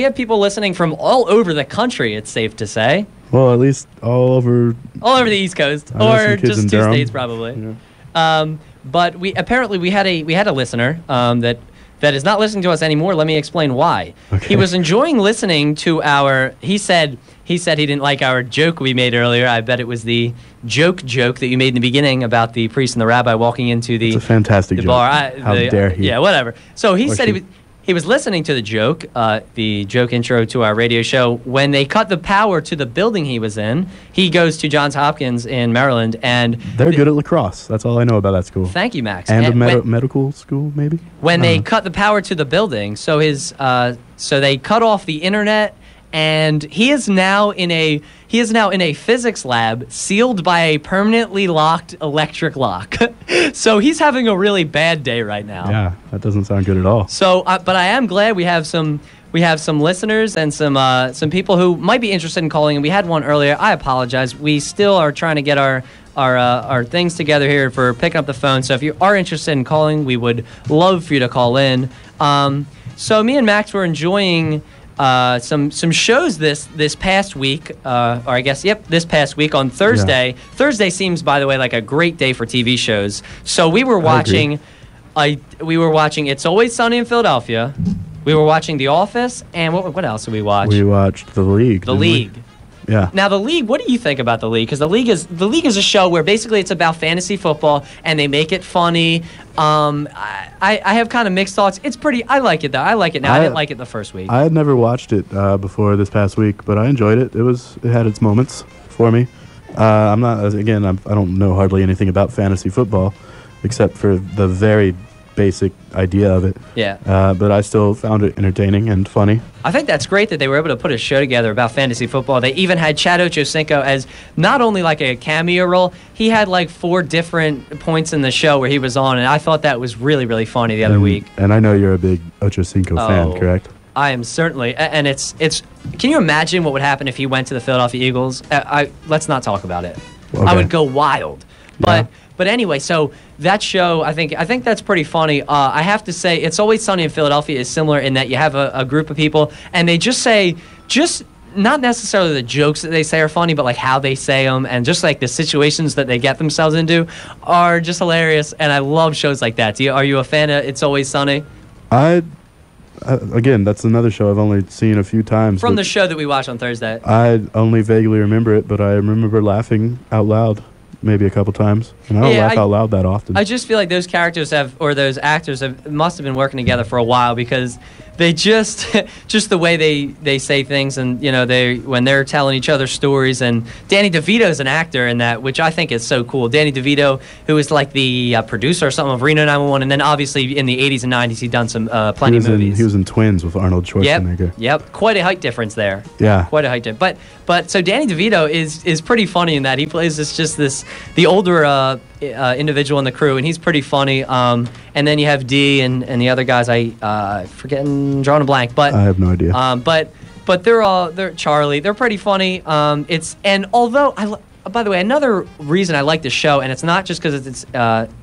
have people listening from all over the country, it's safe to say. Well, at least all over the East Coast, or just 2 states probably. Yeah. But we had a listener that is not listening to us anymore. Let me explain why. Okay. He was enjoying listening to our. He said he didn't like our joke we made earlier. I bet it was the joke that you made in the beginning about the priest and the rabbi walking into the. It's a fantastic joke. Bar. How dare he? Yeah, whatever. So he said he was listening to the joke intro to our radio show. When they cut the power to the building he was in, he goes to Johns Hopkins in Maryland, and they're good at lacrosse. That's all I know about that school. Thank you, Max. And medical school, maybe. When they cut the power to the building, so they cut off the internet, and he is now in a physics lab sealed by a permanently locked electric lock. So he's having a really bad day right now. Yeah, that doesn't sound good at all. So, but I am glad we have some listeners and some people who might be interested in calling. And we had one earlier. I apologize. We still are trying to get our things together here for picking up the phone. So if you are interested in calling, we would love for you to call in. So me and Max were enjoying some shows this past week, this past week on Thursday. Yeah. Thursday seems, by the way, like a great day for TV shows. So we were watching, It's Always Sunny in Philadelphia. We were watching The Office, and what else did we watch? We watched The League. The League. Yeah. Now, The League, what do you think about The League? Because The League is a show where basically it's about fantasy football, and they make it funny. I have kind of mixed thoughts. It's pretty. I like it though. I like it now. I didn't like it the first week. I had never watched it before this past week, but I enjoyed it. It had its moments for me. I don't know hardly anything about fantasy football, except for the very basic idea of it. Yeah. But I still found it entertaining and funny. I think that's great that they were able to put a show together about fantasy football. They even had Chad Ochocinco as not only like a cameo role, he had like 4 different points in the show where he was on, and I thought that was really, really funny the other week. And I know you're a big Ochocinco fan, correct? I am certainly, and it's. Can you imagine what would happen if he went to the Philadelphia Eagles? Let's not talk about it. Okay. I would go wild. But anyway, so that show, I think that's pretty funny. I have to say, It's Always Sunny in Philadelphia is similar in that you have a group of people, and they just not necessarily the jokes that they say are funny, but like how they say them, and just like the situations that they get themselves into are just hilarious. And I love shows like that. Are you a fan of It's Always Sunny? Again, that's another show I've only seen a few times. From the show that we watched on Thursday. I only vaguely remember it, but I remember laughing out loud maybe a couple times. And I don't laugh out loud that often. I just feel like those characters those actors must have been working together for a while, because they just the way they say things, and when they're telling each other stories. And Danny DeVito is an actor in that, which I think is so cool. Danny DeVito, who is like the producer or something of Reno 911, and then obviously in the 80s and 90s he'd done some plenty of movies. He was in Twins with Arnold Schwarzenegger. Yep. Quite a height difference there. Yeah. Quite a height difference. But so Danny DeVito is pretty funny in that he plays the older individual in the crew, and he's pretty funny. And then you have Dee and the other guys. Drawing a blank, but I have no idea. But they're Charlie. They're pretty funny. By the way, another reason I like the show, and it's not just because it's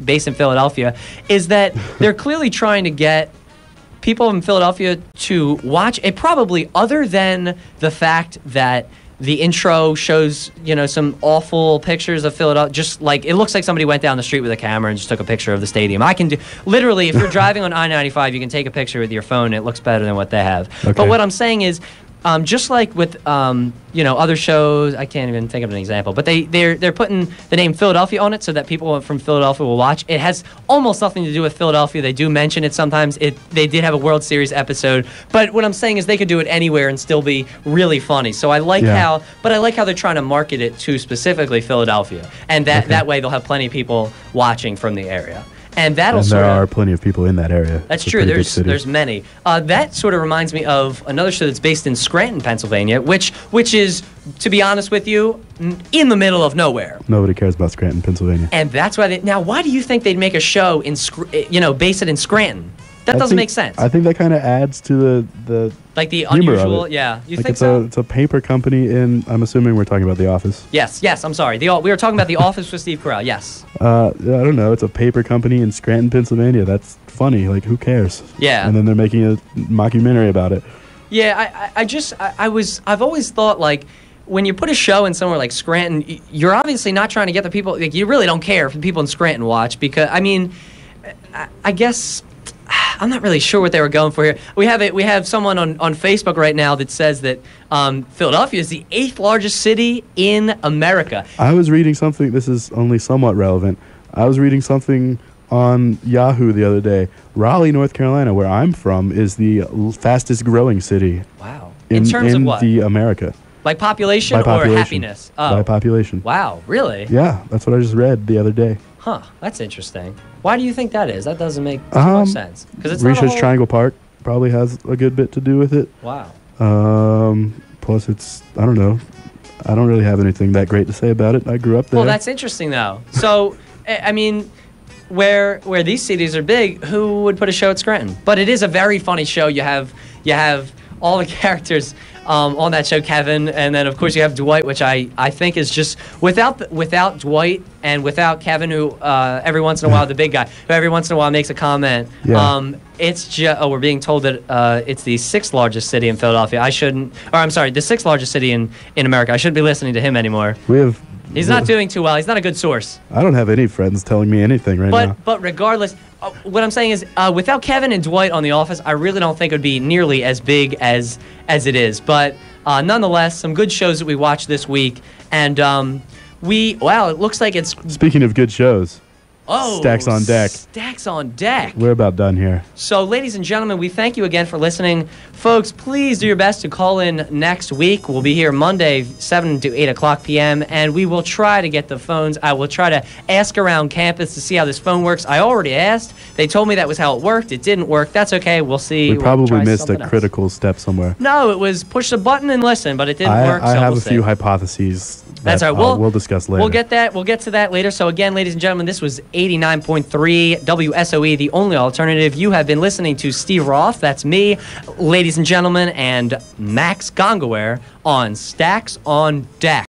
based in Philadelphia, is that they're clearly trying to get people in Philadelphia to watch it, probably other than the fact that the intro shows, some awful pictures of Philadelphia. Just like, it looks like somebody went down the street with a camera and just took a picture of the stadium. I can do, literally, if you're driving on I-95, you can take a picture with your phone. It looks better than what they have. Okay. But what I'm saying is, just like with other shows, I can't even think of an example, but they're putting the name Philadelphia on it so that people from Philadelphia will watch. It has almost nothing to do with Philadelphia. They do mention it sometimes. They did have a World Series episode, but what I'm saying is they could do it anywhere and still be really funny. So I like how they're trying to market it to specifically Philadelphia, and that way they'll have plenty of people watching from the area. And there are plenty of people in that area. That's true. There's many. That sort of reminds me of another show that's based in Scranton, Pennsylvania, which is, to be honest with you, in the middle of nowhere. Nobody cares about Scranton, Pennsylvania. And that's why why do you think they'd make a show base it in Scranton? That doesn't make sense. I think that kind of adds to the like the unusual, You think so? It's a paper company I'm assuming we're talking about The Office. Yes, I'm sorry. We were talking about The Office with Steve Carell, yes. I don't know. It's a paper company in Scranton, Pennsylvania. That's funny. Like, who cares? Yeah. And then they're making a mockumentary about it. Yeah, I've always thought, like, when you put a show in somewhere like Scranton, you're obviously not trying to get the people, like, you really don't care if the people in Scranton watch, because, I mean, I guess, I'm not really sure what they were going for here. We have someone on Facebook right now that says that Philadelphia is the 8th largest city in America. I was reading something, this is only somewhat relevant, I was reading something on Yahoo the other day. Raleigh, North Carolina, where I'm from, is the fastest growing city. Wow. In terms of what? In America. Like population, By population or happiness? Oh. By population. Wow, really? Yeah, that's what I just read the other day. Huh, that's interesting. Why do you think that is? That doesn't make too much sense. Because it's Research Triangle Park probably has a good bit to do with it. Wow. Plus, it's, I don't know. I don't really have anything that great to say about it. I grew up there. Well, that's interesting, though. So, I mean, where these cities are big, who would put a show at Scranton? But it is a very funny show. You have all the characters on that show, Kevin, and then of course you have Dwight, which I think is just without Dwight and without Kevin, who every once in a while, the big guy, who every once in a while makes a comment. Yeah. It's just we're being told that it's the 6th largest city in Philadelphia. The 6th largest city in America. I shouldn't be listening to him anymore. He's not doing too well. He's not a good source. I don't have any friends telling me anything right now. But regardless, what I'm saying is, without Kevin and Dwight on The Office, I really don't think it would be nearly as big as it is. But nonetheless, some good shows that we watched this week. And it looks like it's... Speaking of good shows. Oh, Stax on deck. Stax on deck. We're about done here. So, ladies and gentlemen, we thank you again for listening. Folks, please do your best to call in next week. We'll be here Monday, 7 to 8 o'clock p.m., and we will try to get the phones. I will try to ask around campus to see how this phone works. I already asked. They told me that was how it worked. It didn't work. That's okay. We'll see. We probably missed a else. critical step somewhere. No, it was push the button and listen, but it didn't work. I have we'll a few hypotheses. That's all right. We'll discuss later. We'll get to that later. So again, ladies and gentlemen, this was 89.3 WSOE, the only alternative. You have been listening to Steve Roth. That's me, ladies and gentlemen, and Max Gongaware on Stax on Deck.